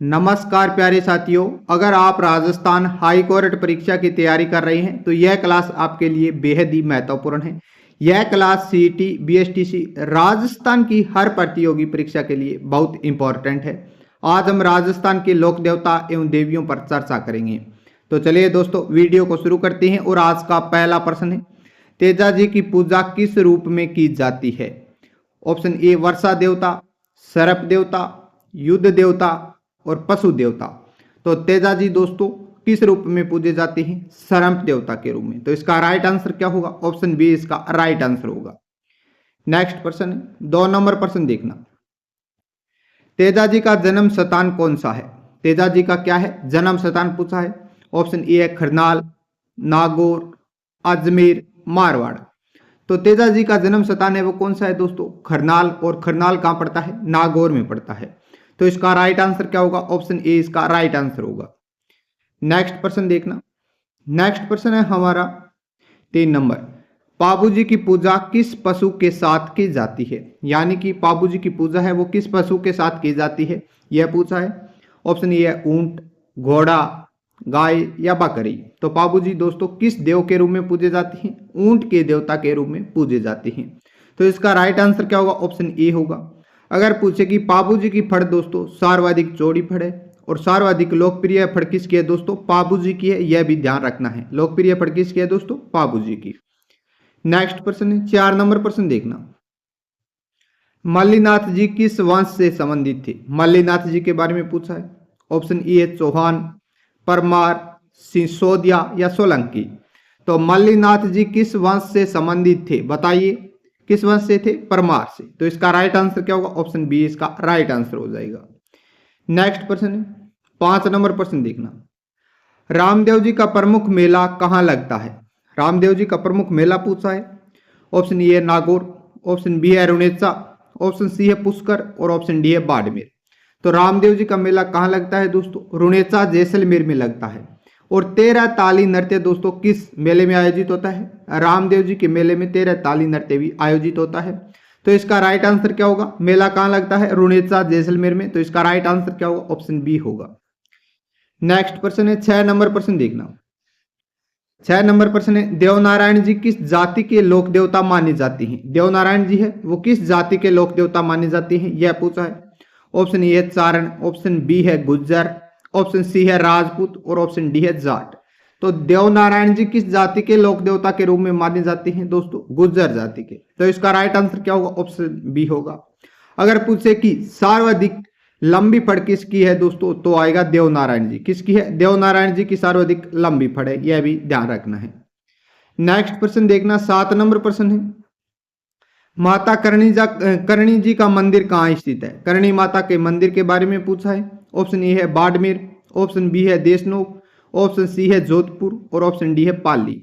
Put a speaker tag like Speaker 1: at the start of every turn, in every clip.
Speaker 1: नमस्कार प्यारे साथियों, अगर आप राजस्थान हाई कोर्ट परीक्षा की तैयारी कर रहे हैं तो यह क्लास आपके लिए बेहद ही महत्वपूर्ण है। यह क्लास सीईटी, बीएसटीसी, राजस्थान की हर प्रतियोगी परीक्षा के लिए बहुत इंपॉर्टेंट है। आज हम राजस्थान के लोक देवता एवं देवियों पर चर्चा करेंगे। तो चलिए दोस्तों, वीडियो को शुरू करते हैं। और आज का पहला प्रश्न है, तेजा जी की पूजा किस रूप में की जाती है? ऑप्शन ए वर्षा देवता, सर्प देवता, युद्ध देवता और पशु देवता। तो तेजा जी दोस्तों किस रूप में पूजे जाते हैं? सर्प देवता के रूप में। तो इसका राइट आंसर क्या होगा? ऑप्शन बी इसका राइट आंसर होगा। नेक्स्ट प्रश्न है, 2 नंबर प्रश्न देखना। तेजा जी का जन्म स्थान कौन सा है? तेजा जी का क्या है? जन्म स्थान पूछा है। ऑप्शन ए है खरनाल, नागौर, अजमेर, मारवाड़। तो तेजा जी का जन्म स्थान है वो कौन सा है दोस्तों? खरनाल। और खरनाल कहां पड़ता है? नागौर में पड़ता है। तो इसका राइट आंसर क्या होगा? ऑप्शन ए इसका राइट आंसर होगा। नेक्स्ट प्रश्न देखना। नेक्स्ट प्रश्न है हमारा 3 नंबर। पाबूजी की पूजा किस पशु के साथ की जाती है? यानी कि पाबूजी की पूजा है वो किस पशु के साथ की जाती है, यह पूछा है। ऑप्शन ए है ऊंट, घोड़ा, गाय या बकरी। तो पाबूजी दोस्तों किस देव के रूप में पूजे जाती हैं? ऊंट के देवता के रूप में पूजे जाती हैं। तो इसका राइट आंसर क्या होगा? ऑप्शन ए होगा। अगर पूछे कि पाबूजी की फड़ दोस्तों सर्वाधिक चौड़ी फड़ है और सर्वाधिक लोकप्रिय फड़ किसकी है दोस्तों? पाबूजी की है, यह भी ध्यान रखना है। लोकप्रिय फड़ किसकी है दोस्तों? पाबूजी की। नेक्स्ट प्रश्न है 4 नंबर प्रश्न देखना। मल्लीनाथ जी किस वंश से संबंधित थे? मल्लीनाथ जी के बारे में पूछा है। ऑप्शन ए है चौहान, परमार, सिसोदिया या सोलंकी। तो मल्लीनाथ जी किस वंश से संबंधित थे? बताइए किस वंश से थे? परमार से। तो इसका राइट आंसर क्या होगा? ऑप्शन बी इसका राइट आंसर हो जाएगा। नेक्स्ट प्रश्न है 5 नंबर प्रश्न देखना। रामदेव जी का प्रमुख मेला कहाँ लगता है? रामदेव जी का प्रमुख मेला पूछा है। ऑप्शन ए है नागौर, ऑप्शन बी है रुणेचा, ऑप्शन सी है पुष्कर और ऑप्शन डी है बाड़मेर। तो रामदेव जी का मेला कहाँ लगता है दोस्तों? रुणेचा जैसलमेर में लगता है। और 13 ताली नृत्य दोस्तों किस मेले में आयोजित होता है? रामदेव जी के मेले में 13 ताली नृत्य भी आयोजित होता है। तो इसका राइट आंसर क्या होगा? मेला कहाँ लगता है? रुणेचा जैसलमेर में। तो इसका राइट आंसर क्या होगा? ऑप्शन बी होगा। नेक्स्ट प्रश्न है 6 नंबर प्रश्न देखना। 6 नंबर प्रश्न है, देवनारायण जी किस जाति के लोक देवता माने जाते हैं? देवनारायण जी है वो किस जाति के लोक देवता माने जाते हैं, यह पूछा है। ऑप्शन ए है चारण, ऑप्शन बी है गुज्जर, ऑप्शन सी है राजपूत और ऑप्शन डी है जाट। तो देवनारायण जी किस जाति के लोक देवता के रूप में माने जाते हैं दोस्तों? गुज्जर जाति के। तो इसका राइट आंसर क्या होगा? ऑप्शन बी होगा। अगर पूछे कि सर्वाधिक लंबी फड़ किसकी है दोस्तों, तो आएगा देवनारायण जी। किसकी है? देवनारायण जी की सर्वाधिक लंबी फड़ है, यह भी ध्यान रखना है। नेक्स्ट प्रश्न देखना 7 नंबर प्रश्न है, माता करणी जी का मंदिर कहाँ स्थित है? करणी माता के मंदिर के बारे में पूछा है। ऑप्शन ए है बाड़मेर, ऑप्शन बी है देशनोक, ऑप्शन सी है जोधपुर और ऑप्शन डी है पाली।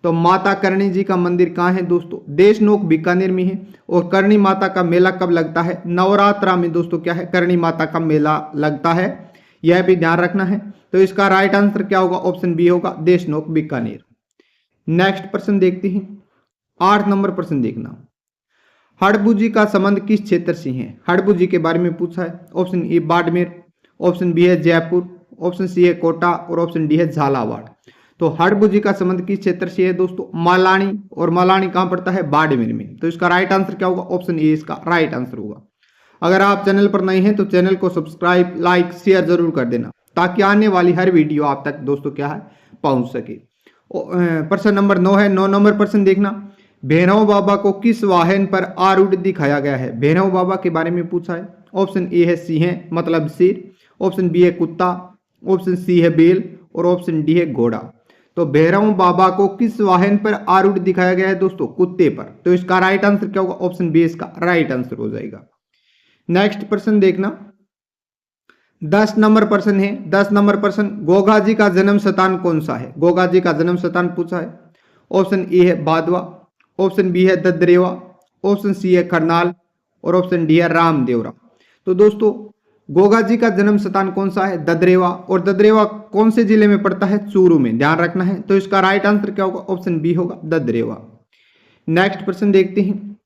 Speaker 1: तो माता करणी जी का मंदिर कहाँ है दोस्तों? देशनोक बीकानेर में है। और करणी माता का मेला कब लगता है? नवरात्रा में दोस्तों क्या है? करणी माता का मेला लगता है, यह भी ध्यान रखना है। तो इसका राइट आंसर क्या होगा? ऑप्शन बी होगा, देशनोक बीकानेर। नेक्स्ट प्रश्न देखते हैं 8 नंबर प्रश्न देखना। हड़बू जी का संबंध किस क्षेत्र से है? हड़बू जी के बारे में पूछा है। Option A Barmer, option B है जयपुर, ऑप्शन सी है कोटा और ऑप्शन डी है झालावाड़। तो हड़बू जी का संबंध किस क्षेत्र से है दोस्तों? मालानी। और मालानी कहां पड़ता है? बाड़मेर में। तो इसका राइट आंसर क्या होगा? ऑप्शन ए इसका राइट आंसर होगा। अगर आप चैनल पर नए हैं तो चैनल को सब्सक्राइब, लाइक, शेयर जरूर कर देना ताकि आने वाली हर वीडियो आप तक दोस्तों क्या है? पहुंच सके। प्रश्न नंबर 9 है। 9 नंबर प्रश्न देखना। भैरव बाबा को किस वाहन पर आरूढ़ दिखाया गया है? भैरव बाबा के बारे में पूछा है। ऑप्शन ए है सिंह मतलब शेर, ऑप्शन बी है कुत्ता, ऑप्शन सी है बेल और ऑप्शन डी है घोड़ा। तो भैरव बाबा को किस वाहन पर आरूढ़ दिखाया गया है दोस्तों? कुत्ते पर। तो इसका राइट आंसर क्या होगा? ऑप्शन बी इसका राइट आंसर हो जाएगा। नेक्स्ट प्रश्न देखना 10 नंबर प्रश्न है। 10 नंबर प्रश्न, गोगा जी का जन्म स्थान कौन सा है? गोगा जी का जन्म स्थान पूछा है। ऑप्शन ए है बादवा, ऑप्शन बी है ददरेवा, ऑप्शन सी है करनाल और ऑप्शन डी है रामदेवरा। तो दोस्तों गोगा जी का जन्म स्थान कौन सा है? ददरेवा। और ददरेवा कौन से जिले में पड़ता है? चूरू में, ध्यान रखना है। तो इसका राइट आंसर क्या होगा? ऑप्शन बी होगा, ददरेवा। नेक्स्ट प्रश्न देखते हैं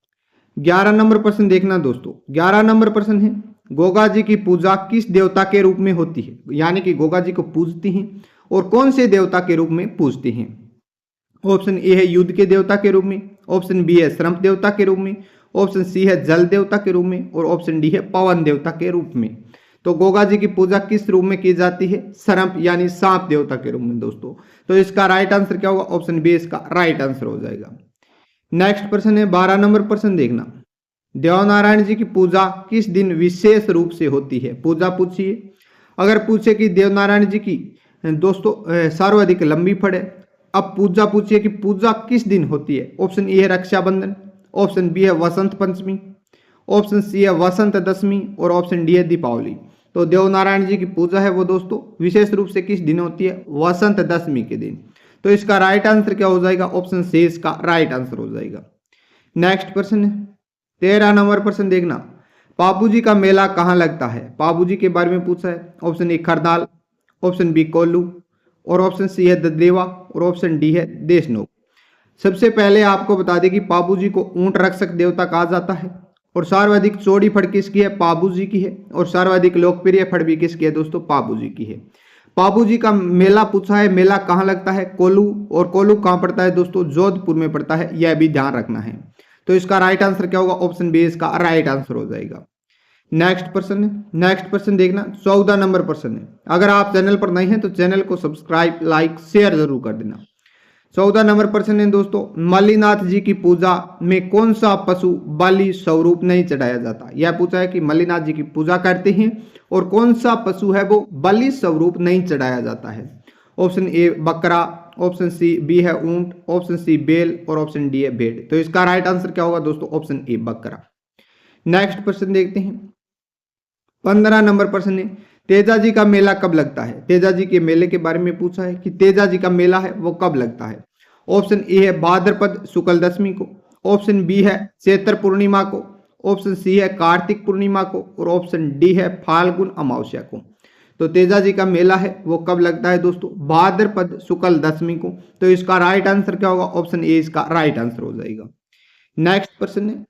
Speaker 1: 11 नंबर प्रश्न देखना दोस्तों। 11 नंबर प्रश्न है, गोगा जी की पूजा किस देवता के रूप में होती है, यानी कि गोगा जी को पूजती हैं और कौन से देवता के रूप में पूजती हैं। ऑप्शन ए है युद्ध के देवता के रूप में, ऑप्शन बी है श्रम देवता के रूप में, ऑप्शन सी है जल देवता के रूप में और ऑप्शन डी है पवन देवता के रूप में। तो गोगा जी की पूजा किस रूप में की जाती है, सर्प यानी सांप देवता के रूप में दोस्तों। तो इसका राइट आंसर क्या होगा, ऑप्शन बी इसका राइट आंसर हो जाएगा। नेक्स्ट प्रश्न है 12 नंबर प्रश्न देखना, देवनारायण जी की पूजा किस दिन विशेष रूप से होती है। पूजा पूछिए, अगर पूछे कि देवनारायण जी की दोस्तों सर्वाधिक लंबी फड़ है। अब पूजा पूछिए कि पूजा किस दिन होती है। ऑप्शन ए है रक्षाबंधन, ऑप्शन बी है वसंत पंचमी, ऑप्शन सी है वसंत दशमी और ऑप्शन डी है दीपावली। तो देवनारायण जी की पूजा है वो दोस्तों विशेष रूप से किस दिन होती है, वसंत दशमी के दिन। तो इसका राइट आंसर क्या हो जाएगा, ऑप्शन सी इसका राइट आंसर हो जाएगा। नेक्स्ट प्रश्न है 13 नंबर प्रश्न देखना, पाबूजी का मेला कहाँ लगता है। पाबूजी के बारे में पूछा है। ऑप्शन ए खरदाल, ऑप्शन बी कोल्लू और ऑप्शन सी है ददेवा और ऑप्शन डी है देशनोक। सबसे पहले आपको बता दें कि पाबूजी को ऊंट रक्षक देवता कहा जाता है और सर्वाधिक चौड़ी फड़ किसकी है, पाबूजी की है और सर्वाधिक लोकप्रिय फड़ भी किसकी है दोस्तों, पाबूजी की है। पाबूजी का मेला पूछा है, मेला कहाँ लगता है, कोल्लू, और कोल्लू कहाँ पड़ता है दोस्तों, जोधपुर में पड़ता है, यह भी ध्यान रखना है। तो इसका राइट आंसर क्या होगा, ऑप्शन बी इसका राइट आंसर हो जाएगा। नेक्स्ट प्रश्न देखना 14 नंबर प्रश्न है। अगर आप चैनल पर नहीं हैं तो चैनल को सब्सक्राइब लाइक शेयर जरूर कर देना। 14 नंबर प्रश्न है दोस्तों, मल्लीनाथ जी की पूजा में कौन सा पशु बलि स्वरूप नहीं चढ़ाया जाता। यह पूछा है कि मल्लीनाथ जी की पूजा करते हैं और कौन सा पशु है वो बलि स्वरूप नहीं चढ़ाया जाता है। ऑप्शन ए बकरा, ऑप्शन सी बी है ऊंट, ऑप्शन सी बेल और ऑप्शन डी है भेड़। तो इसका राइट आंसर क्या होगा दोस्तों, ऑप्शन ए बकरा। नेक्स्ट प्रश्न देखते हैं 15 नंबर प्रश्न है, तेजा जी का मेला कब लगता है। तेजा जी के मेले के बारे में पूछा है कि तेजा जी का मेला है वो कब लगता है। ऑप्शन ए है भाद्रपद शुक्ल दशमी को, ऑप्शन बी है चैत्र पूर्णिमा को, ऑप्शन सी है कार्तिक पूर्णिमा को और ऑप्शन डी है फाल्गुन अमावस्या को। तो तेजा जी का मेला है वो कब लगता है दोस्तों, भाद्रपद शुक्ल दशमी को। तो इसका राइट आंसर क्या होगा, ऑप्शन ए इसका राइट आंसर हो जाएगा। नेक्स्ट प्रश्न है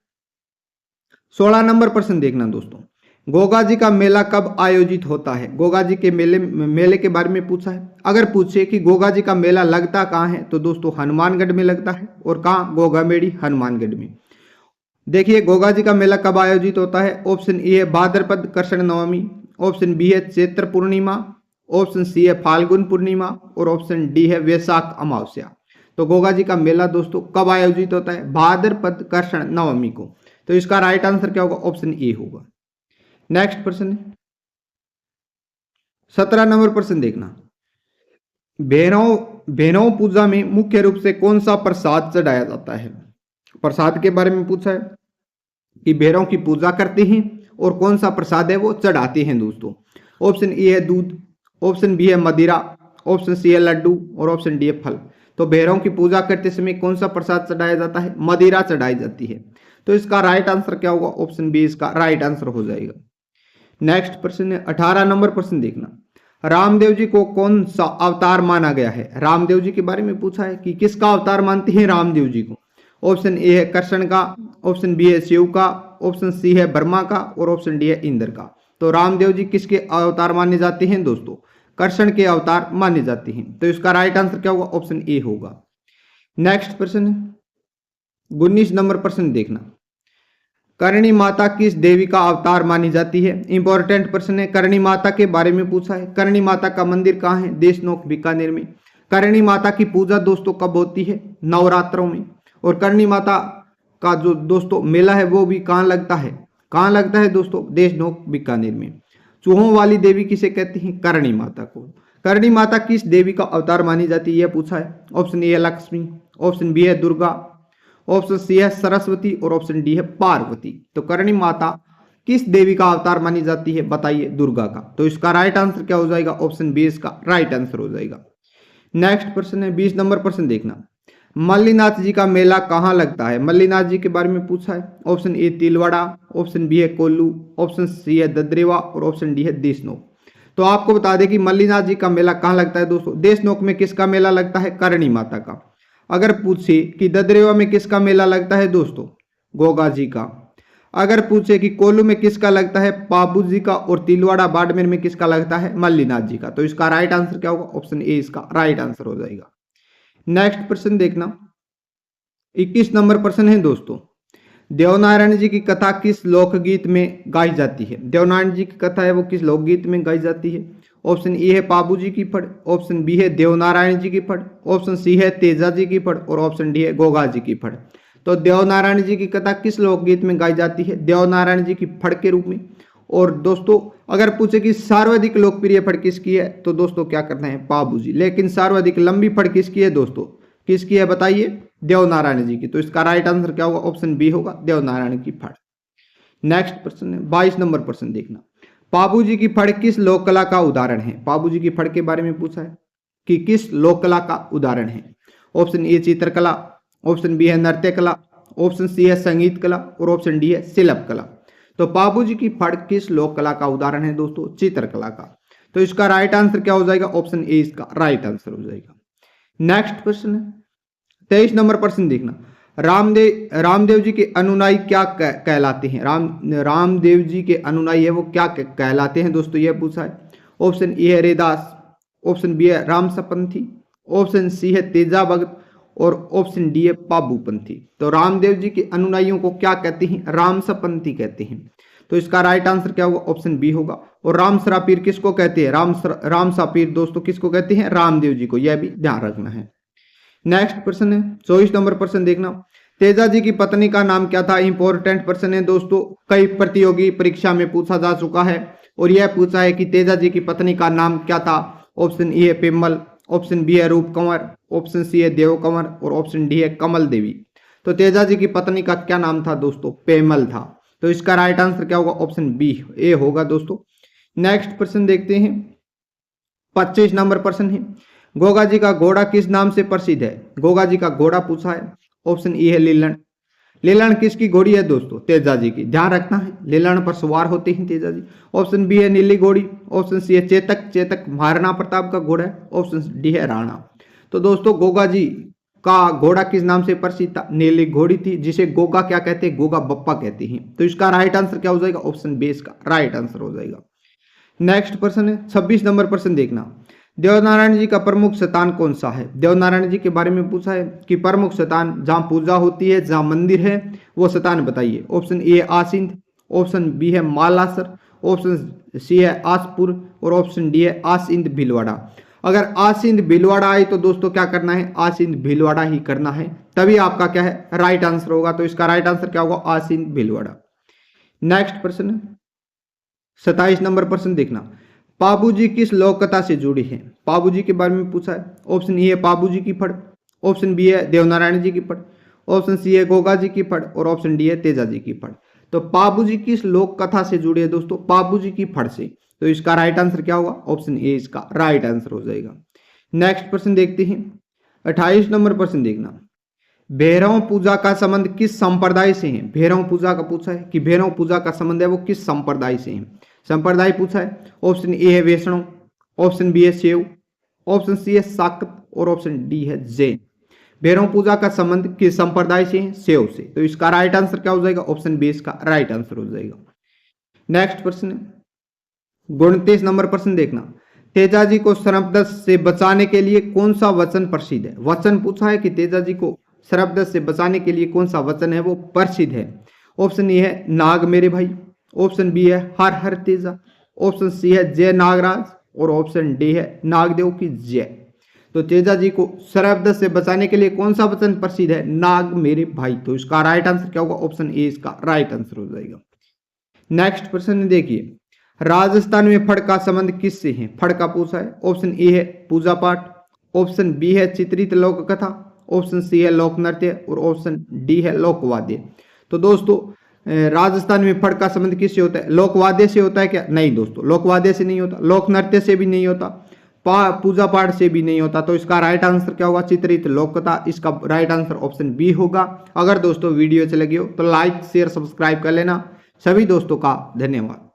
Speaker 1: 16 नंबर प्रश्न देखना दोस्तों, गोगा जी का मेला कब आयोजित होता है। गोगा जी के मेले के बारे में पूछा है। अगर पूछे कि गोगा जी का मेला लगता कहाँ है तो दोस्तों हनुमानगढ़ में लगता है। और कहाँ, गोगामेड़ी हनुमानगढ़ में। देखिए गोगा जी का मेला कब आयोजित होता है। ऑप्शन ए है भाद्रपद कृष्ण नवमी, ऑप्शन बी है चैत्र पूर्णिमा, ऑप्शन सी है फाल्गुन पूर्णिमा और ऑप्शन डी है वैशाख अमावस्या। तो गोगा जी का मेला दोस्तों कब आयोजित होता है, भाद्रपद कृष्ण नवमी को। तो इसका राइट आंसर क्या होगा, ऑप्शन ए होगा। नेक्स्ट प्रश्न है 17 नंबर प्रश्न देखना, भैरव पूजा में मुख्य रूप से कौन सा प्रसाद चढ़ाया जाता है। प्रसाद के बारे में पूछा है कि भैरव की पूजा करते हैं और कौन सा प्रसाद है वो चढ़ाते हैं दोस्तों। ऑप्शन ए है दूध, ऑप्शन बी है मदिरा, ऑप्शन सी है लड्डू और ऑप्शन डी है फल। तो भैरव की पूजा करते समय कौन सा प्रसाद चढ़ाया जाता है, मदिरा चढ़ाई जाती है। तो इसका राइट आंसर क्या होगा, ऑप्शन बी इसका राइट आंसर हो जाएगा। नेक्स्ट प्रश्न है 18 नंबर प्रश्न देखना, रामदेव जी को कौन सा अवतार माना गया है। रामदेव जी के बारे में पूछा है कि किसका अवतार मानते हैं रामदेव जी को। ऑप्शन ए है कृष्ण का, ऑप्शन बी है शिव का, ऑप्शन सी है ब्रह्मा का और ऑप्शन डी है इंद्र का। तो रामदेव जी किसके अवतार माने जाते हैं दोस्तों, कृष्ण के अवतार माने जाते हैं। तो इसका राइट आंसर क्या होगा, ऑप्शन ए होगा। नेक्स्ट प्रश्न है 19 नंबर प्रश्न देखना, करणी माता किस देवी का अवतार मानी जाती है। इंपॉर्टेंट प्रश्न है, करणी माता के बारे में पूछा है। करणी माता का मंदिर कहाँ है, देशनोक बीकानेर में। करणी माता की पूजा दोस्तों कब होती है, नवरात्रों में। और करणी माता का जो दोस्तों मेला है वो भी कहाँ लगता है दोस्तों, देशनोक बीकानेर में। चूहों वाली देवी किसे कहते हैं, करणी माता को। करणी माता किस देवी का अवतार मानी जाती है यह पूछा है। ऑप्शन ए है लक्ष्मी, ऑप्शन बी है दुर्गा, ऑप्शन सी है सरस्वती और ऑप्शन डी है पार्वती। तो करणी माता किस देवी का अवतार मानी जाती है, बताइए, दुर्गा का। तो इसका राइट आंसर क्या हो जाएगा, ऑप्शन बी इसका राइट आंसर हो जाएगा। नेक्स्ट प्रश्न है 20 नंबर प्रश्न देखना, मल्लीनाथ जी का मेला कहाँ लगता है। मल्लीनाथ जी के बारे में पूछा है। Option A Tilwara, option B है कोल्लू, ऑप्शन सी है ददरेवा और ऑप्शन डी है देशनोक। तो आपको बता दें कि मल्लीनाथ जी का मेला कहाँ लगता है दोस्तों, देशनोक में किसका मेला लगता है, करणी माता का। अगर पूछे कि ददरेवा में किसका मेला लगता है दोस्तों, गोगा जी का। अगर पूछे कि कोल्लू में किसका लगता है, पाबू जी का, और तिलवाड़ा बाड़मेर में किसका लगता है, मल्लीनाथ जी का, तो इसका राइट आंसर क्या होगा, ऑप्शन ए इसका राइट आंसर हो जाएगा। नेक्स्ट प्रश्न देखना, 21 नंबर प्रश्न है दोस्तों, देवनारायण जी की कथा किस लोकगीत में गाई जाती है। देवनारायण जी की कथा है वो किस लोकगीत में गाई जाती है। ऑप्शन ए है पाबू जी की फड़, ऑप्शन बी है देवनारायण जी की फड़, ऑप्शन सी है तेजा जी की फड़, और ऑप्शन डी है गोगा जी की फड़। तो देवनारायण जी की कथा किस लोकगीत में गाई जाती है, देवनारायण जी की फड़ के रूप में। और दोस्तों अगर पूछे कि सर्वाधिक लोकप्रिय फड़ किसकी है, तो दोस्तों क्या करना है, पाबू जी। लेकिन सर्वाधिक लंबी फड़ किसकी है दोस्तों, किसकी है बताइए, देवनारायण जी की। तो इसका राइट आंसर क्या होगा, ऑप्शन बी होगा, देवनारायण की फड़। नेक्स्ट प्रश्न है 22 नंबर प्रश्न देखना, पाबू जी की फड़ किस लोक कला का उदाहरण है। पाबू जी की फड़ के बारे में पूछा है कि किस लोक कला का उदाहरण है। ऑप्शन ए चित्रकला, ऑप्शन बी है नृत्य कला, ऑप्शन सी है संगीत कला, और ऑप्शन डी है शिल्प कला। तो पाबू जी की फड़ किस लोक कला का उदाहरण है दोस्तों, चित्रकला का। तो इसका राइट आंसर क्या हो जाएगा, ऑप्शन ए इसका राइट आंसर हो जाएगा। नेक्स्ट प्रश्न है 23 नंबर प्रश्न देखना, रामदेव जी के अनुयायी क्या कहलाते हैं। रामदेव जी के अनुयायी है वो क्या कहलाते हैं दोस्तों, यह पूछा है। ऑप्शन ए है रेदास, ऑप्शन बी है रामसपंथी, ऑप्शन सी है तेजा भगत, और ऑप्शन डी है पाबूपंथी। तो रामदेव जी के अनुयायियों को क्या कहते हैं, रामसपंथी कहते हैं। तो इसका राइट आंसर क्या होगा, ऑप्शन बी होगा। और रामसरा पीर किसको कहते हैं, रामसा पीर दोस्तों किसको कहते हैं, रामदेव जी को, यह भी ध्यान रखना है। नेक्स्ट प्रश्न है 24 नंबर प्रश्न देखना, तेजा जी की पत्नी का नाम क्या था। इंपॉर्टेंट प्रश्न है दोस्तों, कई प्रतियोगी परीक्षा में पूछा जा चुका है। और यह पूछा है कि तेजा जी की पत्नी का नाम क्या था। ऑप्शन ए है पेमल, ऑप्शन बी है रूप कंवर, ऑप्शन सी है देव कंवर, और ऑप्शन डी है कमल देवी। तो तेजा जी की पत्नी का क्या नाम था दोस्तों, पेमल था। तो इसका राइट आंसर क्या होगा, ऑप्शन बी ए होगा दोस्तों। नेक्स्ट प्रश्न देखते हैं 25 नंबर प्रश्न है, गोगा जी का घोड़ा किस नाम से प्रसिद्ध है। गोगा जी का घोड़ा पूछा है। ऑप्शन ए है लीलन। लीलन किसकी घोड़ी है दोस्तों, तेजा जी की, ध्यान रखना है, लीलन पर सवार होते हैं तेजा जी। ऑप्शन बी है नीली घोड़ी, ऑप्शन सी है चेतक, चेतक महाराणा प्रताप का घोड़ा है, ऑप्शन डी है राणा। तो दोस्तों गोगा जी का घोड़ा किस नाम से प्रसिद्ध था, नीली घोड़ी थी, जिसे गोगा क्या कहते हैं, गोगा बप्पा कहते हैं। तो इसका राइट आंसर क्या हो जाएगा, ऑप्शन बी इसका राइट आंसर हो जाएगा। नेक्स्ट प्रश्न है 26 नंबर प्रश्न देखना, देवनारायण जी का प्रमुख स्थान कौन सा है। देवनारायण जी के बारे में पूछा है कि प्रमुख स्थान जहां पूजा होती है, जहां मंदिर है, वो स्थान बताइए। Option A Asind, option B है मालासर, ऑप्शन सी है आसपुर, और ऑप्शन डी है आसिंद भीलवाड़ा। अगर आसिंद भीलवाड़ा आए तो दोस्तों क्या करना है, आसिंद भीलवाड़ा ही करना है, तभी आपका क्या है राइट आंसर होगा। तो इसका राइट आंसर क्या होगा, आसिंद भीलवाड़ा। नेक्स्ट प्रश्न 27 नंबर प्रश्न देखना, पाबू जी किस लोक कथा से जुड़े हैं। पाबू जी के बारे में पूछा है। ऑप्शन ए है पाबू जी की फड़, ऑप्शन बी है देवनारायण जी की फड़, ऑप्शन सी है गोगा जी की फड़, और ऑप्शन डी है तेजा जी की फड़। तो पाबू जी किस लोक कथा से जुड़े हैं दोस्तों, पाबू जी की फड़ से। तो इसका राइट आंसर क्या होगा, ऑप्शन ए इसका राइट आंसर हो जाएगा। नेक्स्ट प्रश्न देखते हैं 28 नंबर प्रश्न देखना, भैरव पूजा का संबंध किस संप्रदाय से है। भैरव पूजा का पूछा है कि भैरव पूजा का संबंध है वो किस संप्रदाय से है। संप्रदाय पूछा है। ऑप्शन ए है वैष्णव, ऑप्शन बी है शैव, ऑप्शन सी है शाक्त, और ऑप्शन डी है जैन। भैरव पूजा का संबंध किस संप्रदाय से है, शैव से। तो इसका राइट आंसर क्या हो जाएगा, ऑप्शन बी इसका राइट आंसर हो जाएगा। नेक्स्ट प्रश्न 29 नंबर प्रश्न देखना, तेजा जी को सर्पदंश से बचाने के लिए कौन सा वचन प्रसिद्ध है। वचन पूछा है कि तेजा जी को सर्पदंश से बचाने के लिए कौन सा वचन है वो प्रसिद्ध है। ऑप्शन ए है नाग मेरे भाई, ऑप्शन बी है हर हर तेजा, ऑप्शन सी है जय नागराज, और ऑप्शन डी है नागदेव की जय। तो तेजा जी को सर्पदंश से बचाने के लिए कौन सा वचन प्रसिद्ध है, नाग मेरे भाई। तो इसका राइट आंसर क्या होगा, ऑप्शन ए इसका राइट आंसर हो जाएगा। नेक्स्ट प्रश्न देखिए, राजस्थान में फड़ का संबंध किससे है। फड़ का पूछा है। ऑप्शन ए है पूजा पाठ, ऑप्शन बी है चित्रित लोक कथा, ऑप्शन सी है लोक नृत्य, और ऑप्शन डी है लोकवाद्य। तो दोस्तों राजस्थान में फड़ का संबंध किससे होता है, लोकवाद्य से होता है क्या, नहीं दोस्तों, लोकवाद्य से नहीं होता, लोक नृत्य से भी नहीं होता, पूजा पाठ से भी नहीं होता। तो इसका राइट आंसर क्या होगा, चित्रित लोक कथा। इसका राइट आंसर ऑप्शन बी होगा। अगर दोस्तों वीडियो अच्छी लगी हो तो लाइक शेयर सब्सक्राइब कर लेना। सभी दोस्तों का धन्यवाद।